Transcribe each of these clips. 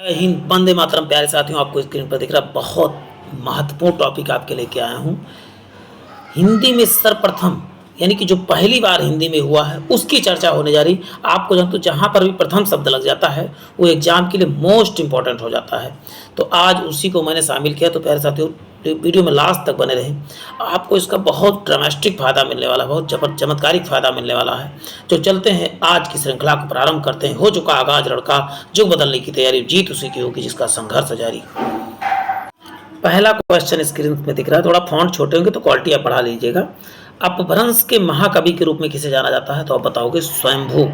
जय हिंद, वंदे मातरम। प्यारे साथियों, आपको स्क्रीन पर दिख रहा बहुत महत्वपूर्ण टॉपिक आपके लेके आया हूँ। हिंदी में सर्वप्रथम यानी कि जो पहली बार हिंदी में हुआ है उसकी चर्चा होने जा रही। आपको जानते हो, जहाँ पर भी प्रथम शब्द लग जाता है वो एग्जाम के लिए मोस्ट इंपॉर्टेंट हो जाता है। तो आज उसी को मैंने शामिल किया। तो प्यारे साथियों, वीडियो में लास्ट तक बने रहें। आपको इसका बहुत ड्रामेस्टिक फ़ायदा मिलने वाला है, बहुत चमत्कारिक फ़ायदा मिलने वाला है। तो चलते हैं, आज की श्रृंखला को प्रारंभ करते हैं। हो चुका आगाज लड़का, जुग बदलने की तैयारी, जीत उसी की होगी जिसका संघर्ष जारी। पहला क्वेश्चन स्क्रीन में दिख रहा है। थोड़ा फॉन्ट छोटे होंगे तो क्वालिटी आप बढ़ा लीजिएगा। अपभ्रंश के महाकवि के रूप में किसे जाना जाता है? तो आप बताओगे स्वयंभू।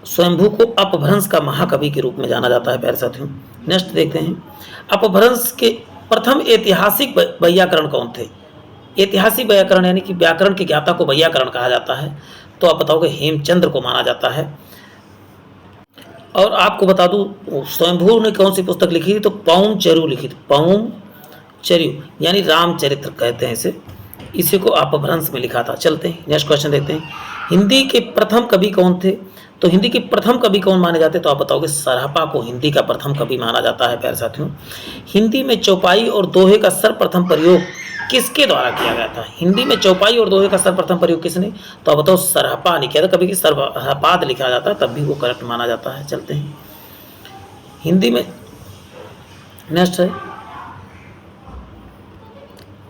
स्वयंभू को अपभ्रंश का महाकवि के रूप में जाना जाता है। प्यारे साथियों, नेक्स्ट देखते हैं। अपभ्रंश के प्रथम ऐतिहासिक वैयाकरण कौन थे? ऐतिहासिक व्याकरण यानी कि व्याकरण के ज्ञाता को वैयाकरण कहा जाता है। तो आप बताओगे हेमचंद्र को माना जाता है। और आपको बता दूं, स्वयंभू ने कौन सी पुस्तक लिखी थी? तो पौम चरु लिखी थी। पौम चरु यानी रामचरित्र कहते हैं इसे को अपभ्रंश में लिखा था। चलते हैं, नेक्स्ट क्वेश्चन देखते हैं। हिंदी के प्रथम कवि कौन थे? तो हिंदी के प्रथम कवि कौन माने जाते हैं? तो आप बताओगे सरहपा को हिंदी का प्रथम कवि माना जाता है। प्यारे साथियों, हिंदी में चौपाई और दोहे का सर्वप्रथम प्रयोग किसके द्वारा किया गया था? हिंदी में चौपाई और दोहे का सर्वप्रथम प्रयोग किसने? तो आप बताओ सरहपा ने किया था। कभी कि सरहपाद लिखा जाता है तब भी वो करेक्ट माना जाता है। चलते हैं, हिंदी में नेक्स्ट है।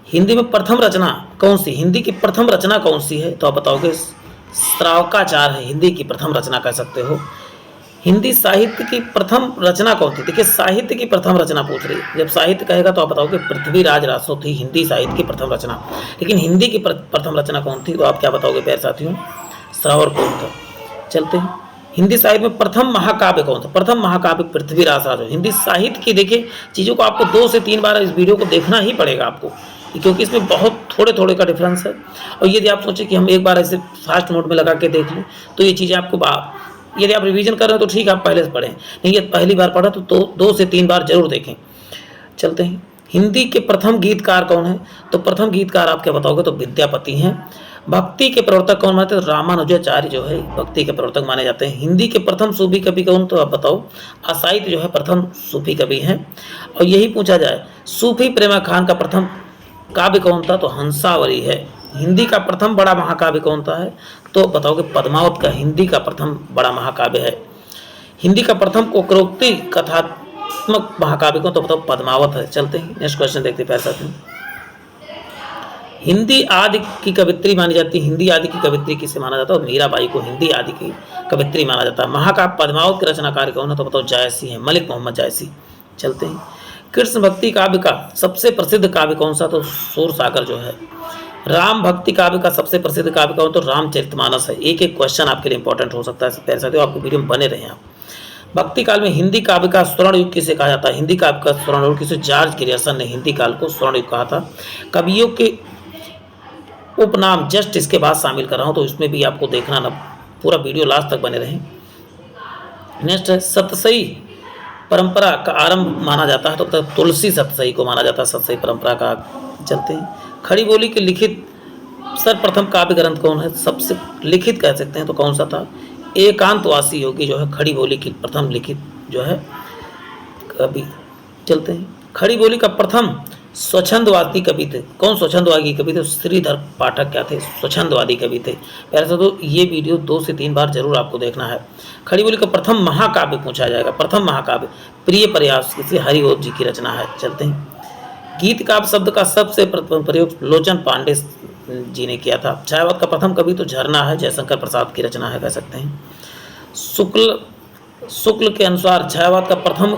हिंदी में प्रथम रचना कौन सी? हिंदी की प्रथम रचना कौन सी है? तो आप बताओगे श्रावकाचार है हिंदी की प्रथम रचना, कह सकते हो। हिंदी साहित्य की प्रथम रचना कौन थी? देखिए, साहित्य की प्रथम रचना पूछ रही है। जब साहित्य कहेगा तो आप बताओगे पृथ्वीराज रासो थी हिंदी साहित्य की प्रथम रचना। लेकिन हिंदी की प्रथम रचना कौन थी? तो आप क्या बताओगे प्यारे साथियों? श्रावण कौन था। चलते हैं, हिंदी साहित्य में प्रथम महाकाव्य कौन था? प्रथम महाकाव्य पृथ्वीराज रासो। हिंदी साहित्य की देखिए चीज़ों को आपको 2 से 3 बार इस वीडियो को देखना ही पड़ेगा आपको, क्योंकि इसमें बहुत थोड़े थोड़े का डिफरेंस है। और यदि आप सोचें कि हम एक बार ऐसे फास्ट मोड में लगा के देख लें तो ये चीज़ें आपको यदि आप रिवीजन कर रहे हो तो ठीक है, आप पहले से पढ़ें। नहीं, ये पहली बार पढ़ा तो 2 से 3 बार जरूर देखें। चलते हैं, हिंदी के प्रथम गीतकार कौन है? तो प्रथम गीतकार आप क्या बताओगे? तो विद्यापति हैं। भक्ति के प्रवर्तक कौन मानते हैं? तो रामानुजाचार्य जो है भक्ति के प्रवर्तक माने जाते हैं। हिंदी के प्रथम सूफी कवि कौन? तो आप बताओ असाहित्य जो है प्रथम सूफी कवि हैं। और यही पूछा जाए, सूफी प्रेमा खान का प्रथम काव्य कौन था? तो हंसावली है। हिंदी का प्रथम बड़ा महाकाव्य कौन सा है? तो बताओगे पद्मावत का हिंदी का प्रथम बड़ा महाकाव्य है। हिंदी का प्रथम कोकरोक्ति कथात्मक महाकाव्य कौन? तो बताओ पद्मावत है। चलते हैं, नेक्स्ट क्वेश्चन देखते हैं प्यारे साथियों। हिंदी आदि की कवित्री मानी जाती है। हिंदी आदि की कवित्री किसे माना जाता है? मीराबाई को हिंदी आदि की कवित्री माना जाता है। महाकाव्य पद्मावत के रचनाकार कौन है? तो बताओ जायसी है, मलिक मोहम्मद जायसी। चलते हैं, कृष्ण भक्ति काव्य का सबसे प्रसिद्ध काव्य कौन सा? तो सूरसागर जो है। राम भक्ति काव्य का सबसे प्रसिद्ध काव्य कौन? तो रामचरितमानस है। एक एक क्वेश्चन आपके लिए इंपॉर्टेंट हो सकता है। प्यारे साथियों, आपको वीडियो में बने रहें आप। भक्ति काल में हिंदी काव्य का स्वर्ण युग किसे कहा जाता है? हिंदी काव्य का स्वर्ण युग किसे? जॉर्ज ग्रियर्सन ने हिंदी काल को स्वर्ण युग कहा था। कवियों के उपनाम जस्ट इसके बाद शामिल कर रहा हूँ, तो इसमें भी आपको देखना ना, पूरा वीडियो लास्ट तक बने रहें। नेक्स्ट है, सतसई परंपरा का आरंभ माना जाता है। तो तुलसी सतसई को माना जाता है सतसई परंपरा का। चलते हैं, खड़ी बोली के लिखित सर्वप्रथम काव्य ग्रंथ कौन है? सबसे लिखित कह सकते हैं तो कौन सा था? एकांतवासी योगी जो है खड़ी बोली की प्रथम लिखित जो है कवि। चलते हैं, खड़ी बोली का प्रथम स्वच्छंदवादी कवि थे। कौन स्वच्छंदवादी कवि थे? श्रीधर पाठक क्या थे? स्वच्छंदवादी कवि थे। प्यारे साथियों, ये वीडियो 2 से 3 बार जरूर आपको देखना है। खड़ी बोली का प्रथम महाकाव्य पूछा जाएगा। प्रथम महाकाव्य प्रिय प्रयास किसी हरिओं जी की रचना है। चलते हैं, गीत काव्य शब्द का सबसे प्रथम प्रयोग लोचन पांडे जी ने किया था। छायावाद का प्रथम कवि तो झरना है, जयशंकर प्रसाद की रचना है, कह सकते हैं। शुक्ल के अनुसार छायावाद का प्रथम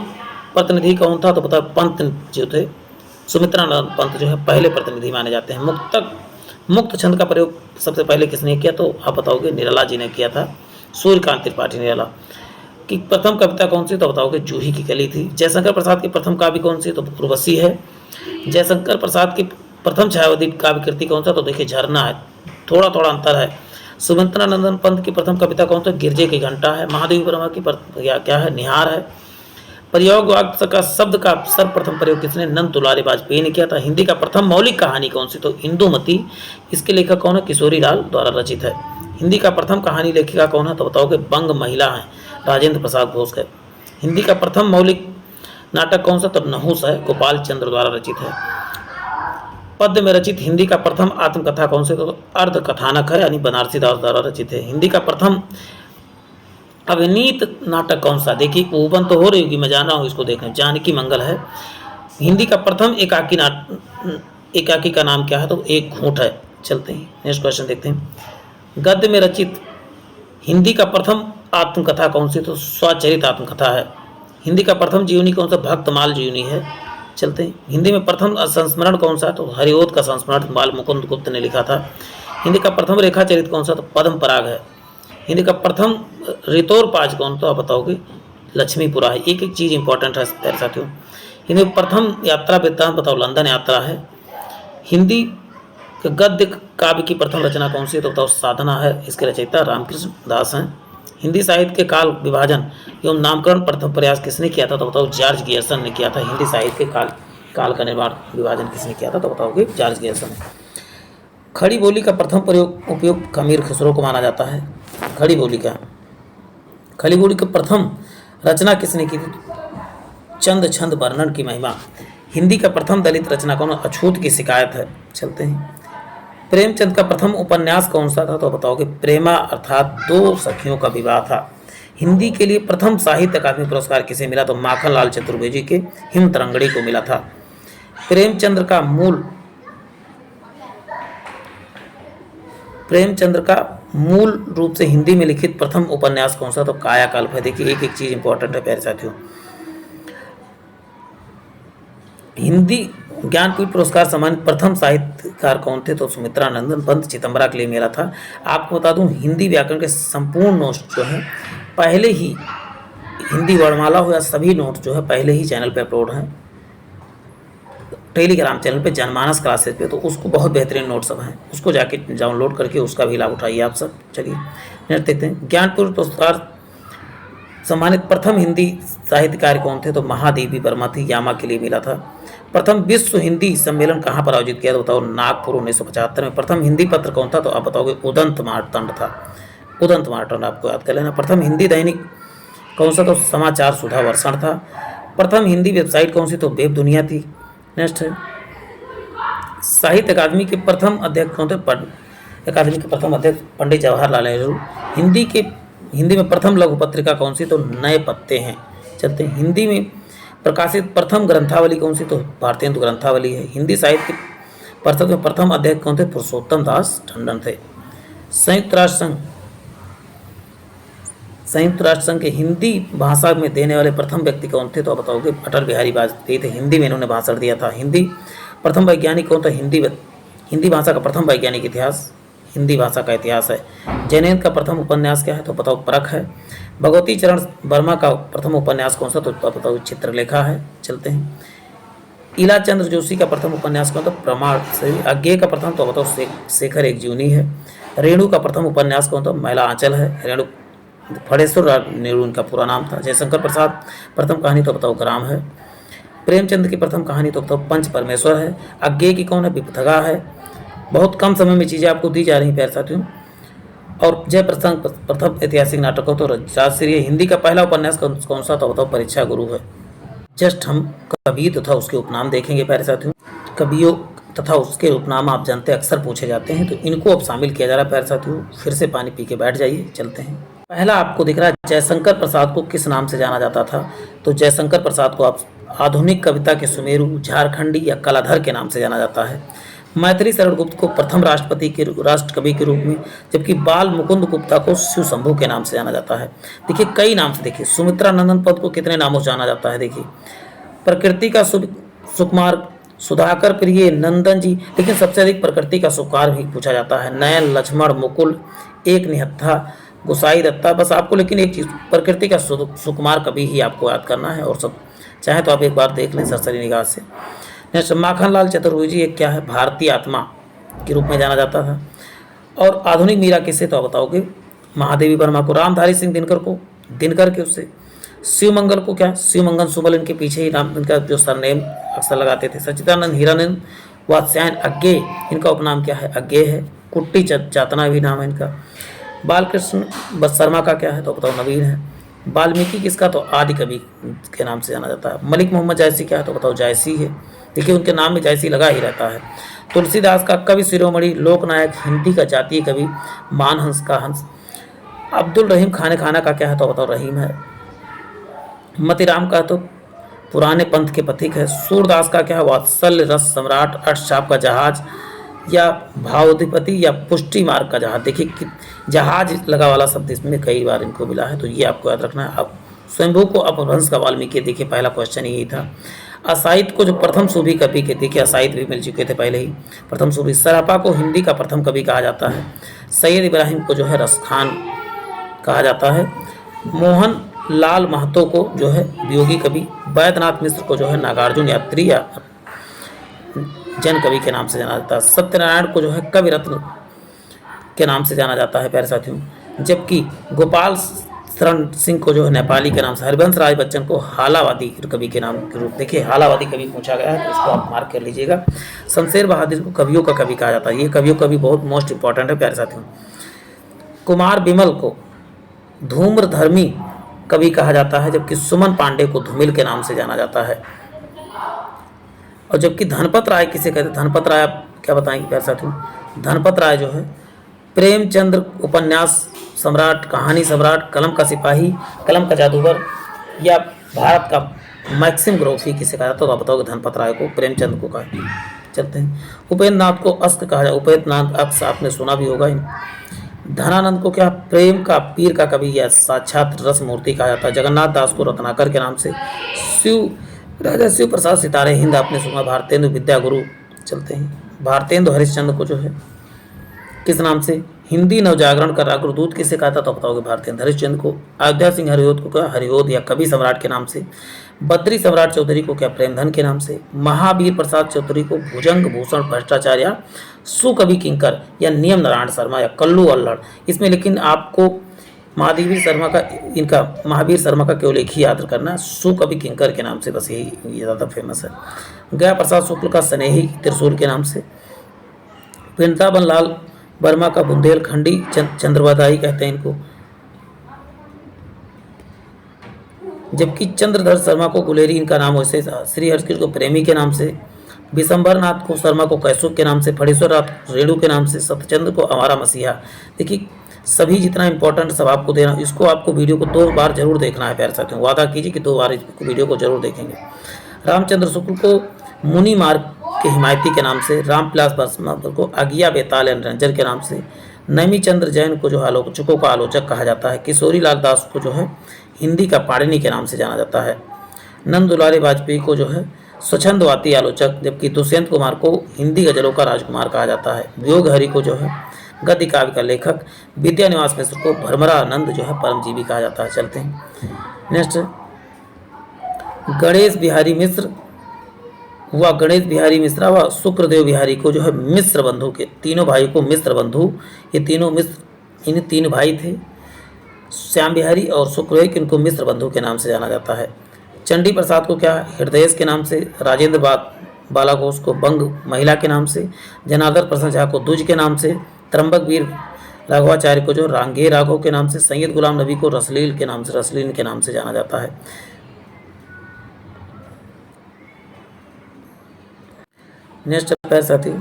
प्रतिनिधि कौन था? तो पता पंत जो थे, सुमित्रानंद पंत जो है पहले प्रतिनिधि माने जाते हैं। मुक्त छंद का प्रयोग सबसे पहले किसने किया? तो आप बताओगे निराला जी ने किया था, सूर्यकांत त्रिपाठी निराला। की प्रथम कविता कौन सी? तो बताओगे जूही की कली थी। जयशंकर प्रसाद की प्रथम काव्य कौन सी? तो उर्वशी है। जयशंकर प्रसाद की प्रथम छायावादी काव्य कृति कौन सा? तो देखिए झरना है, थोड़ा थोड़ा अंतर है। सुमित्रानंदन पंत की प्रथम कविता कौन सा? गिरजे की घंटा है। महादेवी वर्मा की क्या है? निहार है। प्रयोग वाक्य का शब्द का सर्वप्रथम प्रयोग किसने? नंद दुलारी वाजपेयी ने किया था। हिंदी का प्रथम मौलिक कहानी कौन सी? तो इंदुमती। इसके लेखक कौन है? किशोरी लाल द्वारा रचित है। हिंदी का प्रथम कहानी लेखिका कौन है? तो बताओगे बंग महिला है, राजेंद्र प्रसाद घोष है। हिंदी का प्रथम मौलिक नाटक कौन सा? तो नहुस है, गोपाल चंद्र द्वारा रचित है। पद्य में रचित हिंदी का प्रथम आत्मकथा कौन से? तो अर्ध कथानक है, यानी बनारसी दास द्वारा रचित है। हिंदी का प्रथम अभिनीत नाटक कौन सा? देखिए ओपन तो हो रही होगी, मैं जान रहा हूँ, इसको देखें, जानकी मंगल है। हिंदी का प्रथम एकाकी का नाम क्या है? तो एक घूंट है। चलते हैं नेक्स्ट क्वेश्चन देखते हैं। गद्य में रचित हिंदी का प्रथम आत्मकथा कौन सी? तो स्वचरित आत्मकथा है। हिंदी का प्रथम जीवनी कौन सा? भक्तमाल जीवनी है। चलते हैं। हिंदी में प्रथम संस्मरण कौन सा? तो हरिओद का संस्मरण बाल मुकुंद गुप्त ने लिखा था। हिंदी का प्रथम रेखा चरित कौन सा? तो पद्म पराग है। हिंदी का प्रथम रितोर पाज कौन? तो आप बताओगे लक्ष्मीपुरा है। एक एक चीज़ इंपॉर्टेंट है प्यारे साथियों। हिंदी में प्रथम यात्रा वृत्तांत बताओ, लंदन यात्रा है। हिंदी के गद्य काव्य की प्रथम रचना कौन सी है? तो बताओ साधना है। इसके रचयिता रामकृष्ण दास हैं। हिंदी साहित्य के काल विभाजन एवं नामकरण प्रथम प्रयास किसने किया था? तो बताओ जॉर्ज गियर्सन ने किया था। हिंदी साहित्य के काल का निर्माण विभाजन किसने किया था? तो बताओगे जॉर्ज गियर्सन ने। खड़ी बोली का प्रथम उपयोग कमीर खुसरो को माना जाता है। खड़ी बोली का प्रथम रचना किसने की थी? चंद छंद वर्णन की महिमा। हिंदी का प्रथम दलित रचना कौन? अछूत की शिकायत है। चलते हैं। प्रेमचंद का प्रथम उपन्यास कौन सा था? तो बताओगे प्रेमा, अर्थात दो सखियों का विवाह था। हिंदी के लिए प्रथम साहित्य अकादमी पुरस्कार किसे मिला? तो माखनलाल चतुर्वेदी के हिम तरंगड़ी को मिला था। प्रेमचंद्र का मूल रूप से हिंदी में लिखित प्रथम उपन्यास कौन सा? तो कायाकल्प है। देखिए एक एक चीज इंपॉर्टेंट है प्यारे साथियों। हिंदी ज्ञानपीठ पुरस्कार सम्मानित प्रथम साहित्यकार कौन थे? तो सुमित्रानंदन पंत चिदम्बरा के लिए मिला था। आपको बता दूं हिंदी व्याकरण के संपूर्ण नोट्स जो हैं पहले ही, हिंदी वर्णमाला हो या सभी नोट्स जो है पहले ही चैनल पे अपलोड हैं, टेलीग्राम चैनल पे जनमानस क्लासेस पे। तो उसको बहुत बेहतरीन नोट्स सब हैं, उसको जाके डाउनलोड करके उसका भी लाभ उठाइए आप सब। चलिए नेक्स्ट देखते हैं। ज्ञानपीठ पुरस्कार सम्मानित प्रथम हिंदी साहित्यकार कौन थे? तो महादेवी वर्मा थी, यामा के लिए मिला था। प्रथम विश्व हिंदी सम्मेलन कहाँ पर आयोजित किया? तो बताओ नागपुर 1975 में। प्रथम हिंदी पत्र कौन था? तो आप बताओगे उदंत मार्तंड था। उदंत मार्तंड आपको याद कर लेना। प्रथम हिंदी दैनिक कौन सा? तो समाचार सुधा वर्षण था। प्रथम हिंदी वेबसाइट कौन सी? तो वेब दुनिया थी। नेक्स्ट है साहित्य अकादमी के प्रथम अध्यक्ष कौन थे? अकादमी के प्रथम अध्यक्ष पंडित जवाहरलाल नेहरू। हिंदी में प्रथम लघु पत्रिका कौन सी? तो नए पत्ते हैं। चलते हैं। हिंदी में प्रकाशित प्रथम ग्रंथावली कौन सी? तो भारतेंदु ग्रंथावली है। हिंदी साहित्य परिषद में प्रथम अध्यक्ष कौन थे? पुरुषोत्तम दास टंडन थे। संयुक्त राष्ट्र संघ के हिंदी भाषा में देने वाले प्रथम व्यक्ति कौन थे? तो बताओगे अटल बिहारी वाजपेयी थे। हिंदी में इन्होंने भाषण दिया था। हिंदी प्रथम वैज्ञानिक कौन था? हिंदी भाषा का प्रथम वैज्ञानिक इतिहास हिंदी भाषा का इतिहास है। जैनेन्द्र का प्रथम उपन्यास क्या है? तो बताओ परख है। भगवती चरण वर्मा का प्रथम उपन्यास कौन सा? तो बताओ चित्रलेखा है। चलते हैं। इला चंद्र जोशी का प्रथम उपन्यास कौन था? प्रमाण सही। अज्ञेय का प्रथम तो बताओ शेखर एक जीवनी है। रेणु का प्रथम उपन्यास कौन था? महिला आंचल है। रेणु फणेश्वर नेहरू उनका पूरा नाम था। जयशंकर प्रसाद प्रथम कहानी तो बताओ ग्राम है। प्रेमचंद की प्रथम कहानी तो बताओ पंच परमेश्वर है। अज्ञेय की कौन है? विपथगा है। बहुत कम समय में चीज़ें आपको दी जा रही हैं प्यारे साथियों। और जयप्रसंग प्रथम ऐतिहासिक नाटक हो तो राजश्री। हिंदी का पहला उपन्यास कौन सा? तो बताओ परीक्षा गुरु है। जस्ट हम कवि तथा उसके उपनाम देखेंगे प्यारे साथियों। कवियों तथा उसके उपनाम आप जानते हैं अक्सर पूछे जाते हैं, तो इनको अब शामिल किया जा रहा है प्यारे साथियों। फिर से पानी पी के बैठ जाइए। चलते हैं। पहला आपको दिख रहा है जयशंकर प्रसाद को किस नाम से जाना जाता था? तो जयशंकर प्रसाद को आप आधुनिक कविता के सुमेरु, झारखंडी या कलाधर के नाम से जाना जाता है। मैथिली शरण गुप्त को प्रथम राष्ट्र कवि के रूप में, जबकि बाल मुकुंद गुप्ता को शिव शंभू के नाम से जाना जाता है। देखिए कई नाम से, देखिए सुमित्रानंदन पद को कितने नामों से जाना जाता है। देखिए प्रकृति का सुकुमार, सुधाकर प्रिय, नंदन जी, लेकिन सबसे अधिक प्रकृति का सुकुमार भी पूछा जाता है। नयन, लक्ष्मण, मुकुल, एक निहत्था, गुसाई दत्ता। बस आपको लेकिन एक चीज़, प्रकृति का सुकुमार कवि ही आपको याद करना है, और सब चाहे तो आप एक बार देख लें सरसरी निगाह से। नेक्स्ट माखनलाल चतुर्वेदी एक क्या है? भारतीय आत्मा के रूप में जाना जाता था। और आधुनिक मीरा किससे? तो आप बताओगे महादेवी वर्मा को। रामधारी सिंह दिनकर के उससे। शिवमंगल को क्या? शिवमंगल सुमल, इनके पीछे ही नाम, इनका जो सरनेम अक्सर लगाते थे। सच्चिदानंद हीरानंद वात्स्यायन अज्ञेय, इनका उपनाम क्या है? अज्ञेय है। कुट्टी चातना भी नाम है इनका। बालकृष्ण शर्मा का क्या है? तो बताओ नवीन है। वाल्मीकि किसका, तो आदि कवि के नाम से जाना जाता है। मलिक मोहम्मद जायसी क्या है, तो बताओ जायसी है। देखिए उनके नाम में जायसी लगा ही रहता है। तुलसीदास का कवि शिरोमणि, लोकनायक, हिंदी का जातीय कवि, मानहंस का हंस। अब्दुल रहीम खाने खाना का क्या है, तो बताओ रहीम है। मतीराम का तो पुराने पंथ के पथिक है। सूरदास का क्या है, वात्सल्य रस सम्राट, अष्टचाप का जहाज, या भावाधिपति, या पुष्टि मार्ग का जहाज। देखिए कि जहाज लगा वाला शब्द इसमें कई बार इनको मिला है, तो ये आपको याद रखना है। अब स्वयंभू को अपभ्रंश का वाल्मीकि, देखिए पहला क्वेश्चन यही था। असाहित को जो प्रथम सूफी कवि के, देखिए असाहित भी मिल चुके थे पहले ही, प्रथम सूफी। सरापा को हिंदी का प्रथम कवि कहा जाता है। सैयद इब्राहिम को जो है रसखान कहा जाता है। मोहन लाल महतो को जो है वियोगी कवि। वैद्यनाथ मिश्र को जो है नागार्जुन यात्री या जन कवि के नाम से जाना जाता है। सत्यनारायण को जो है कवि रत्न के नाम से जाना जाता है प्यारे साथियों। जबकि गोपाल शरण सिंह को जो है नेपाली के नाम से। हरिवंश राय बच्चन को हालावादी कवि के नाम के रूप, देखिए हालावादी कवि पूछा गया है तो इसको आप मार्क कर लीजिएगा। शमशेर बहादुर को कवियों का कवि कहा जाता है। ये कवियों का भी बहुत मोस्ट इंपॉर्टेंट है प्यारे साथियों। कुमार बिमल को धूम्रधर्मी कवि कहा जाता है, जबकि सुमन पांडे को धूमिल के नाम से जाना जाता है। और जबकि धनपत राय किसे कहते हैं, धनपत राय आप क्या बताएंगे प्यारे साथियों। धनपत राय जो है प्रेमचंद्र उपन्यास सम्राट, कहानी सम्राट, कलम का सिपाही, कलम का जादूगर, या भारत का मैक्सिम ग्रोफी किसे कहा जाता है, तो आप बताओगे धनपत राय को, प्रेमचंद को कहा। चलते हैं। उपेंद्र नाथ को अस्क कहा जाए, उपेंद्र नाथ अक्स आपने सुना भी होगा। धनानंद को क्या प्रेम का पीर का कवि या साक्षात रस मूर्ति कहा जाता है। जगन्नाथ दास को रत्नाकर के नाम से। राजा शिव प्रसाद सितारे हिंद आपने सुना। भारतेंदु विद्या गुरु। चलते हैं। भारतेंदु हरिश्चंद्र को जो है किस नाम से, हिंदी नवजागरण का अग्रदूत किसे कहा था, तो बताओगे भारतेंदु हरिश्चंद्र को। अयोध्या सिंह हरिओद को क्या हरिओद या कवि सम्राट के नाम से। बद्री सम्राट चौधरी को क्या प्रेमधन के नाम से। महावीर प्रसाद चौधरी को भुजंग भूषण भ्रष्टाचार या सुकवि किंकर या नियम नारायण शर्मा या कल्लू अल्लड़। इसमें लेकिन आपको महावीर शर्मा का, इनका महावीर शर्मा का केवल एक ही याद करना है, सुकवि किंकर के नाम से, बस यही ये ज़्यादा फेमस है। गया प्रसाद शुक्ल का स्नेही त्रिशूल के नाम से। वृंदावन लाल वर्मा का बुंदेलखंडी चंद्रवादाई कहते हैं इनको। जबकि चंद्रधर शर्मा को गुलेरी इनका नाम वैसे। श्री हर्षकृष्ण को प्रेमी के नाम से। विशंबर नाथ को शर्मा को कैसुक के नाम से। फणीश्वर नाथ रेणु के नाम से। सत्यचंद्र को हमारा मसीहा। देखिए सभी जितना इंपॉर्टेंट सब आपको देना, इसको आपको वीडियो को 2 बार जरूर देखना है प्यारे साथियों। वादा कीजिए कि 2 बार इस वीडियो को जरूर देखेंगे। रामचंद्र शुक्ल को मुनि मार्ग के हिमायती के नाम से। रामविलास पासवान को अगिया बेताल एंड रंजन के नाम से। नैमी चंद्र जैन को जो आलोचकों का आलोचक कहा जाता है। किशोरी लाल दास को जो है हिंदी का पाणिनि के नाम से जाना जाता है। नंद दुलारे वाजपेयी को जो है स्वच्छंदवाती आलोचक, जबकि दुष्यंत कुमार को हिंदी गजलों का राजकुमार कहा जाता है। वियोग हरि को जो है गद्य काव्य का लेखक। विद्यानिवास मिश्र को भ्रमरानंद जो है परमजीवी कहा जाता है। चलते हैं नेक्स्ट। गणेश बिहारी मिश्र व गणेश बिहारी मिश्रा व शुक्रदेव बिहारी को जो है मिश्र बंधु के, तीनों भाई को मिश्र बंधु, ये तीनों मिश्र, इन 3 भाई थे श्याम बिहारी और शुक्रदेव, इनको मिश्र बंधु के नाम से जाना जाता है। चंडी प्रसाद को क्या हृदय के नाम से। राजेंद्र बाला घोष को बंग महिला के नाम से। जनार्दन प्रसाद झा को दुज के नाम से। त्र्यंबक वीर राघवाचार्य को जो रांगे राघव के नाम से। सैयद गुलाम नबी को रसलील के नाम से, रसलीन के नाम से जाना जाता है। नेक्स्ट पैर साथी,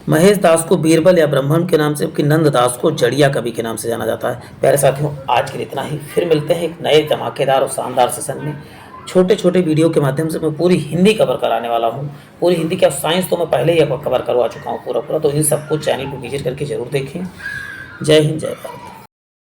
महेश दास को बीरबल या ब्राह्मण के नाम से, जबकि नंद दास को जड़िया कवि के नाम से जाना जाता है। प्यारे साथियों आज के लिए इतना ही, फिर मिलते हैं एक नए धमाकेदार और शानदार सेशन में। छोटे छोटे वीडियो के माध्यम से मैं पूरी हिंदी कवर कराने वाला हूँ। पूरी हिंदी क्या, साइंस तो मैं पहले ही कवर करवा चुका हूँ पूरा, तो इन सबको चैनल को विजिट करके जरूर देखें। जय हिंद, जय भारत।